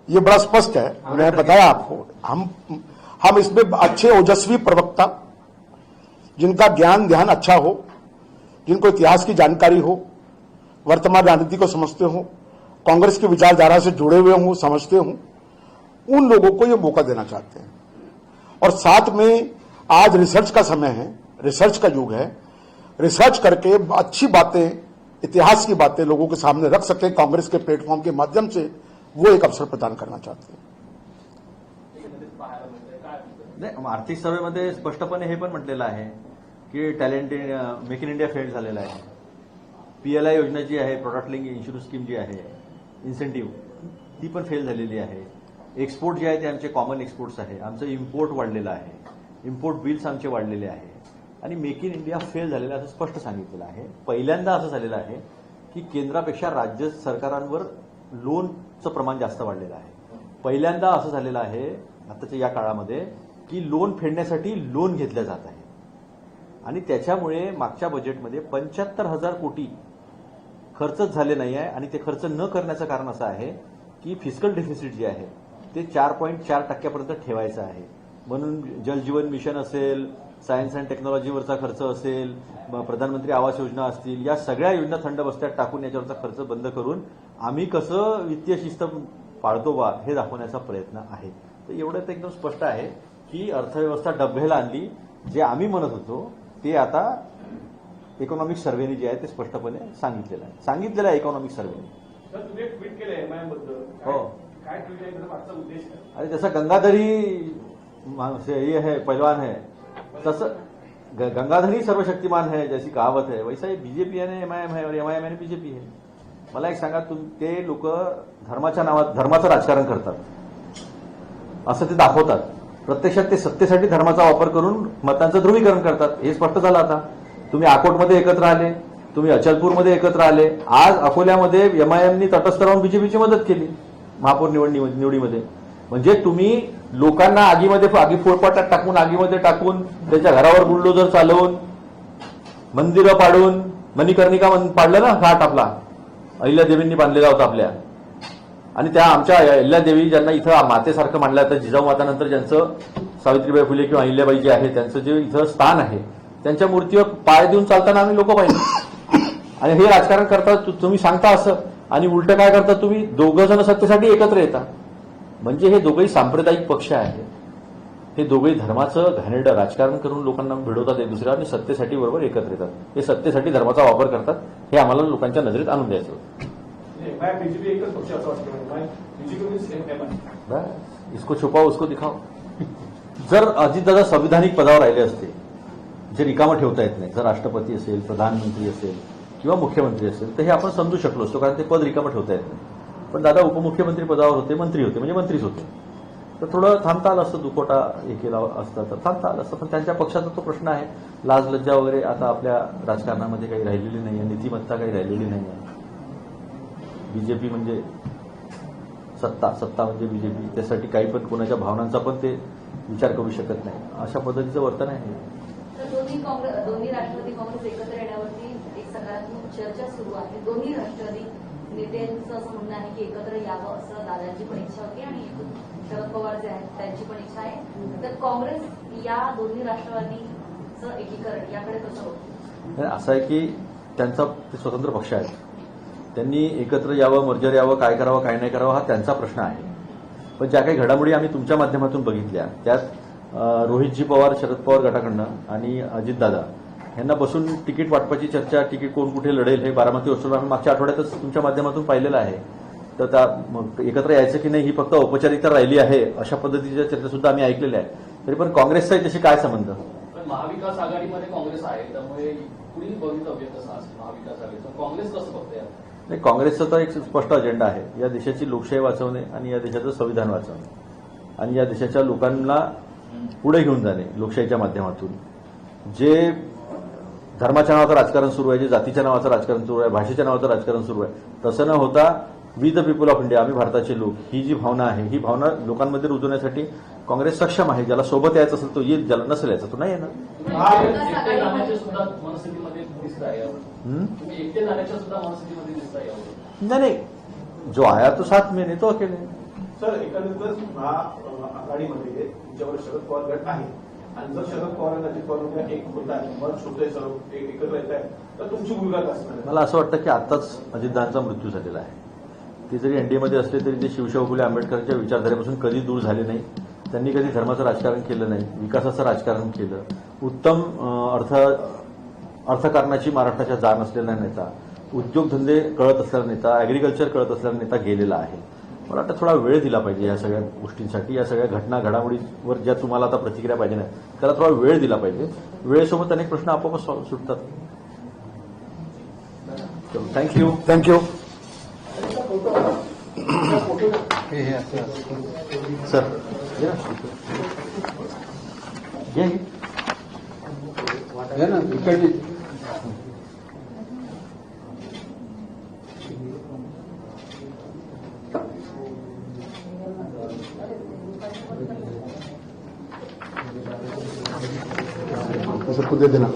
ये बड़ा स्पष्ट है, मैंने बताया आपको। हम इसमें अच्छे ओजस्वी प्रवक्ता, जिनका ज्ञान ध्यान अच्छा हो, जिनको इतिहास की जानकारी हो, वर्तमान राजनीति को समझते हो, कांग्रेस की विचारधारा से जुड़े हुए हों, समझते हों, उन लोगों को ये मौका देना चाहते हैं। और साथ में आज रिसर्च का समय है, रिसर्च का युग है। रिसर्च करके अच्छी बातें, इतिहास की बातें लोगों के सामने रख सके कांग्रेस के प्लेटफॉर्म के माध्यम से, वो एक अवसर प्रदान करना चाहते हैं। नाही, आर्थिक सर्वेमध्ये स्पष्टपणे हे पण म्हटलेलं आहे की talent make in India fail झालेला आहे। पीएलआय योजना जी आहे, प्रोडक्ट लिंक इन्शुरन्स स्कीम जी आहे, इन्सेंटिव्ह, ती पण फेल झालेली आहे। एक्सपोर्ट जे आहे ते आमचे कॉमन एक्सपोर्ट्स आहे, आमचं इम्पोर्ट वाढलेलं आहे, इम्पोर्ट बिल्स आमचे वाढलेले आहे आणि मेक इन इंडिया फेल झालेलं असं स्पष्ट सांगितलेलं आहे। पहिल्यांदा असं झालेलं आहे की केंद्रापेक्षा राज्य सरकारांवर लोनचं प्रमाण जास्त वाढलेलं आहे। पहिल्यांदा असं झालेलं आहे आताच्या या काळामध्ये की लोन फेडण्यासाठी लोन घेतलं जात आहे आणि त्याच्यामुळे मागच्या बजेटमध्ये 75,000 कोटी खर्चच झाले नाही आहे आणि ते खर्च न करण्याचं कारण असं आहे की फिस्कल डेफिसिट जे आहे ते 4.4% ठेवायचं आहे। म्हणून जलजीवन मिशन असेल, सायन्स अँड टेक्नॉलॉजीवरचा खर्च असेल, प्रधानमंत्री आवास योजना असतील, या सगळ्या योजना थंड बस्त्यात टाकून याच्यावरचा खर्च बंद करून आम्ही कसं वित्तीय शिस्त पाळतो बा हे दाखवण्याचा प्रयत्न आहे। तर एवढं तर एकदम स्पष्ट आहे की अर्थव्यवस्था डबघाईला आणली, जे आम्ही म्हणत होतो ते आता इकॉनॉमिक सर्व्हेने जे आहे ते स्पष्टपणे सांगितलेलं आहे इकॉनॉमिक सर्व्हेने। तुम्ही ट्विट केलं एमआयएम बद्दल, हो, काय ट्विट आहे, त्याचा मागचा उद्देश काय? अरे जैसा गंगाधरी ये है पहलवान है, तसं गंगाधरी सर्वशक्तिमान है जैसी कहावत है, वैसा बीजेपी यानी एमआयएम है और एमआयएम यानी बीजेपी है। मला एक सांगा, ते लोक धर्माच्या नावात धर्माचं राजकारण करतात असं ते दाखवतात, प्रत्यक्षात ते सत्तेसाठी धर्माचा वापर करून मतांचं ध्रुवीकरण करतात। हे स्पष्ट झालं आता। तुम्ही अकोटमध्ये एकत्र आले, तुम्ही अचलपूरमध्ये एकत्र आले, आज अकोल्यामध्ये एमआयएमनी तटस्थ राहून बीजेपीची मदत केली महापौर निवडीमध्ये। म्हणजे तुम्ही लोकांना आगी फोडपाटात टाकून, आगीमध्ये टाकून, त्याच्या घरावर बुलडोजर चालवून, मंदिरं पाडून, मणिकर्णिका पाडलं ना घाट आपला अहिल्यादेवींनी बांधलेला होता आपल्या, आणि त्या आमच्या अहिल्यादेवी ज्यांना इथं मातेसारखं मानलं जातं, जिजाऊ मातानंतर ज्यांचं सावित्रीबाई फुले किंवा अहिल्याबाई जे आहे त्यांचं जे इथं स्थान आहे, त्यांच्या मूर्तीवर पाय देऊन चालताना आम्ही लोक पाहिले। आणि हे राजकारण करतात तुम्ही सांगता असं, आणि उलट काय करता तुम्ही, दोघं जण सत्तेसाठी एकत्र येतात। म्हणजे हे दोघंही सांप्रदायिक पक्ष आहेत, हे दोघंही धर्माचं घाणेरडं राजकारण करून लोकांना भिडवतात एक दुसऱ्या, आणि सत्तेसाठी बरोबर एकत्र येतात। हे सत्तेसाठी धर्माचा वापर करतात, हे आम्हाला लोकांच्या नजरेत आणून द्यायचं होतं। बीजेपी एकच पक्ष असं वाटतं, बीजेपी इसको छुपाओ उसको दिखाओ। जर अजितदादा संविधानिक पदावर राहिले असते, जे रिकामं ठेवता येत नाही, जर राष्ट्रपती असेल, प्रधानमंत्री असेल किंवा मुख्यमंत्री असेल, तर हे आपण समजू शकलो असतो, कारण ते पद रिकामं ठेवता येत नाही। पण दादा उपमुख्यमंत्री पदावर होते, मंत्री होते, म्हणजे मंत्रीच होते, तर थोडं थांबता आलं असतं, दुखोटा हे केला असता तर थांबता आलं असतं। पण त्यांच्या पक्षाचा तो प्रश्न आहे, लाज लज्जा वगैरे आता आपल्या राजकारणामध्ये काही राहिलेली नाही आहे, नीतिमत्ता काही राहिलेली नाही आहे। बीजेपी म्हणजे सत्ता म्हणजे बीजेपी, त्यासाठी काही पण कोणाच्या भावनांचा पण ते विचार करू शकत नाही, अशा पद्धतीचं वर्तन आहे। दोन्ही राष्ट्रवादी काँग्रेस एकत्र येण्यावरती एक सकारात्मक चर्चा सुरू आहे। दोन्ही राष्ट्रवादी नेत्यांचं असं म्हणणं आहे की एकत्र यावं, असं दादांची पण इच्छा होती आणि शरद पवार जे आहेत त्यांची पण इच्छा आहे। तर काँग्रेस या दोन्ही राष्ट्रवादीचं एकीकरण याकडे कसं होतं? असं आहे की त्यांचा स्वतंत्र पक्ष आहे, त्यांनी एकत्र यावं, मर्जर यावं, काय करावं काय नाही करावं हा त्यांचा प्रश्न आहे। पण ज्या काही घडामोडी आम्ही तुमच्या माध्यमातून बघितल्या, त्यात रोहितजी पवार शरद पवार गटाकडनं आणि अजितदादा यांना बसून तिकीट वाटपाची चर्चा, तिकीट कोण कुठे लढेल हे बारामती उत्सव आम्ही मागच्या आठवड्यातच तुमच्या माध्यमातून पाहिलेलं आहे। तर त्या एकत्र यायचं की नाही ही फक्त औपचारिकता राहिली आहे, अशा पद्धतीच्या चर्चा सुद्धा आम्ही ऐकलेल्या आहेत। तरी पण काँग्रेसचा त्याशी काय संबंध? महाविकास आघाडीमध्ये काँग्रेस आहे, त्यामुळे पुढील भवितव्य कसं असेल महाविकास आघाडीचं, काँग्रेस कसं बघते? नाही, काँग्रेसचा तर एक स्पष्ट अजेंडा आहे, या देशाची लोकशाही वाचवणे आणि या देशाचं संविधान वाचवणे आणि या देशाच्या लोकांना पुढे घेऊन जाणे लोकशाहीच्या माध्यमातून। जे धर्माच्या नावाचं राजकारण सुरू आहे, जे जातीच्या नावाचं राजकारण सुरू आहे, भाषेच्या नावाचं राजकारण सुरू आहे, तसं न होता we the people of India, आम्ही भारताचे लोक, ही जी भावना आहे ही भावना लोकांमध्ये रुजवण्यासाठी काँग्रेस सक्षम आहे। ज्याला सोबत यायचं असेल तो येईल, ज्याला नसेल यायचं तो नाही येणार। नहीं, जो आया तो साथ में, नहीं तो अकेले। सर एकंदरीतच आघाडीमध्ये तुमच्यावर शरद पवार गट आहे आणि जर शरद पवार आणि अजित पवार उद्या एक होत आहे मत होतंय सर्व एकत्र येत आहे तर तुमची भूमिका काय असणार आहे? मला असं वाटतं की आताच अजितदादांचा मृत्यू झालेला आहे. ते जरी एनडीएमध्ये असले तरी ते शिवशाहू फुले आंबेडकरांच्या विचारधारेपासून कधी दूर झाले नाही. त्यांनी कधी धर्माचं राजकारण केलं नाही, विकासाचं राजकारण केलं. उत्तम अर्थकारणाची महाराष्ट्राच्या जाण असलेला नेता, उद्योगधंदे कळत असलेला नेता, अॅग्रिकल्चर कळत असलेला नेता गेलेला आहे. मला वाटतं थोडा वेळ दिला पाहिजे या सगळ्या गोष्टींसाठी, या सगळ्या घटना घडामोडीवर ज्या तुम्हाला आता प्रतिक्रिया पाहिजे नाही त्याला थोडा वेळ दिला पाहिजे. वेळेसोबत अनेक प्रश्न आपोआपच सुटतात. थँक्यू. थँक्यू. सर घे. ना इकडली सर खुद दे देना.